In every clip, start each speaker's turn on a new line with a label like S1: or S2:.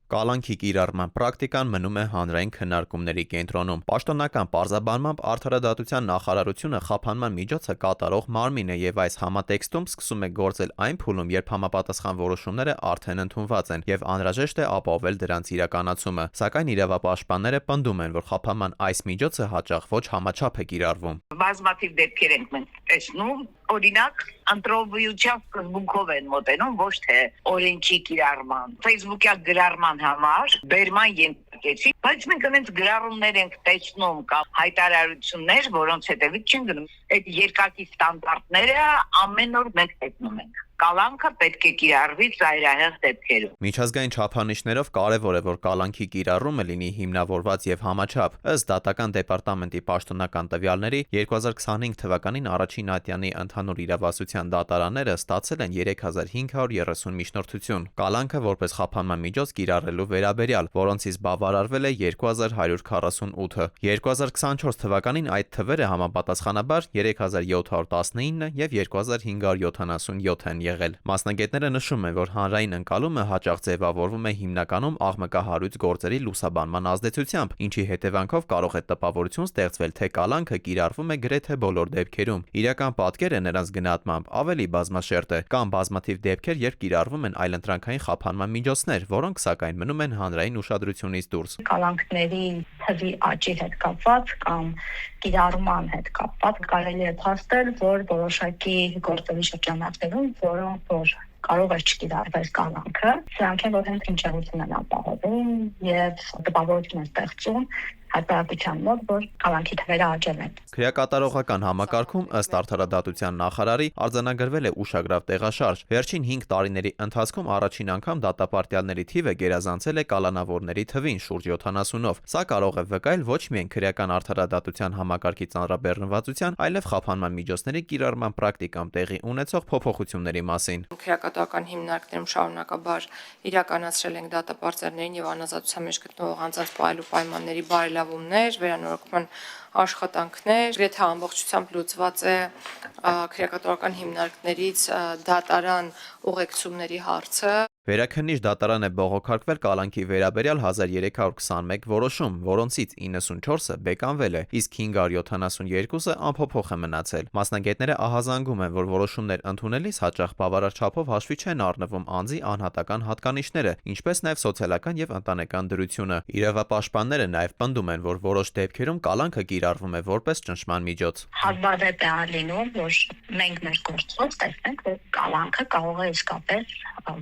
S1: Կալանքի կիրառման պրակտիկան մնում է հանրային քննարկումների կենտրոնում։ Պաշտոնական պարզաբանմամբ Արդարադատության նախարարությունը խափանման միջոցը կատարող մարմին է եւ այս համատեքստում սկսում է գործել այն փուլում, երբ համապատասխան որոշումները արդեն ընդունված են եւ անհրաժեշտ է ապահովել դրանց իրականացումը։ Սակայն իրավապաշտպանները պնդում են, որ խափանման այս միջոցը հաճախ ոչ համաչափ է կիրառվում։
S2: Բազմաթիվ դեպքեր ենք մենք տեսնում, օրինակ ընտրովիության սկզբունքով են մոտենում, ոչ թե օրենքի կիրառման։ Facebook-յա գրառման համար բերման ենթարկեցի, բայց մենք այնց գրառումներ ենք տեսնում կամ հայտարարություններ, որոնց հետևից չեն գնում։ Այդ երկակի ստանդարտները ամեն օր մենք տեսնում ենք։ Կալանքը պետք է կիրառվի ծայրահեղ դեպքերում։
S1: Միջազգային չափանիշներով կարևոր է, որ կալանքի կիրառումը լինի հիմնավորված եւ համաչափ։ Ըստ Դատական դեպարտամենտի պաշտոնական տվյալների 2025 թվականին առաջին ատյանի ընդհանուր իրավասության դատարանները ստացել են 3530 միջնորդություն։ Կալանքը որպես խափանման միջոց կիրառելու վերաբերյալ, որոնցից բավարարվել է 2148-ը։ 2024 թվականին այդ թվերը համապատասխանաբար 3719 եւ 2577 են եղել։ Մասնագետները նշում են, որ հանրային ընկալումը հաճախ ձևավորվում է հիմնականում աղմկահարույց գործերի լուսաբանման ազդեցությամբ, ինչի հետևանքով կարող է տպավորություն ստեղծվել, թե կալանքը կիրառվում է գրեթե բոլոր դեպքերում։ Իրական պատկերը նրանց գնահատմամբ ավելի բազմաշերտ է, կամ բազմաթիվ դեպքեր, երբ կիրառվում են այլընտրանքային խափանման միջոցներ, որոնք սակայն մնում են հանրային ուշադրությունից դուրս։
S3: Կալանքների թվի աճի հետ կապված կամ կիրառման հետ կապված կարելի է փաստել, որ որոշակի գործերի շրջանակներում, որոնք որ կարող է չկիրառվել կալանքը, սրանք են, որ հենց հնչեղություն են ապահովում եւ տպավորություն են ստեղծում հայտարարության մոտ, որ կալանքի թվերը աճել են։
S1: Քրեակատարողական համակարգում ըստ Արդարադատության նախարարի արձանագրվել է ուշագրավ տեղաշարժ։ Վերջին 5 տարիների ընթացքում առաջին անգամ դատապարտյալների թիվը գերազանցել է կալանավորների թվին շուրջ 70-ով։ Սա կարող է վկայել ոչ միայն քրեական արդարադատության համակարգի ծանրաբեռնվածության, այլև խափանման միջոցների կիրառման պրակտիկամ տեղի ունեցող փոփոխությունների մասին։
S4: Քրեակատական հիմնարկներում շարունակաբար իրականացրել ենք դատապարտյալներին եւ անազատության մեջ գտնվող անձանց պահելու պայմանների բարելավումներ, վերանորոգման աշխատանքներ, գրեթե ամբողջությամբ լուծված է քրեակատորական հիմնարկներից դատարան ուղեկցումների հարցը։
S1: Վերաքննիչ դատարան է բողոքարկվել կալանքի վերաբերյալ 1321 որոշում, որոնցից 94-ը բեկանվել է, իսկ 572-ը անփոփոխ է մնացել։ Մասնագետները ահազանգում են, որ որոշումներ ընդունելիս հաճախ բավարար չափով հաշվի չեն առնվում անձի անհատական հատկանիշները, ինչպես նաև սոցիալական եւ ընտանեկան դրությունը։ Իրավապաշտպանները նաև պնդում են, որ որոշ դեպքերում կալանքը կիրառվում է որպես ճնշման միջոց։
S3: Հազվադեպ է լինում, որ մենք մեր գործով տեսնենք, որ կալանքը կարող է իսկապես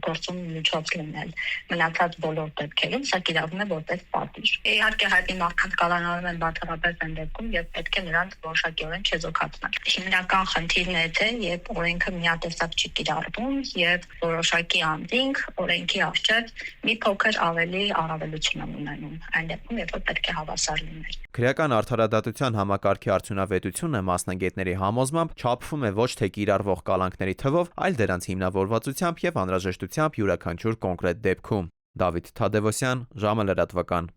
S3: գործում միջոց լինել։ Մնացած բոլոր դեպքերում սա կիրառվում է որպես պատիժ։ Իհարկե հայտնի մարդկանց կալանավորում են բացառապես այն դեպքում, երբ պետք է նրանց որոշակիորեն չեզոքացնել։ Հիմնական խնդիրն է, թե երբ օրենքը միատեսակ չի կիրառվում եւ որոշակի անձինք օրենքի առջև մի փոքր ավելի առավելություն են ունենում, այն դեպքում, երբ որ պետք է հավասար լինել։
S1: Քրեական արդարադատության համակարգի արդյունավետությունը մասնագետների համոզմամբ չափվում է ոչ թե կիրառվող կալանքների թվով, այլ դրանց հիմնավորվածությամբ եւ անհրաժեշտությամբ յուրաքանչյուր կոնկրետ դեպքում։ Դավիթ Թադևոսյան, ժամը լրատվական։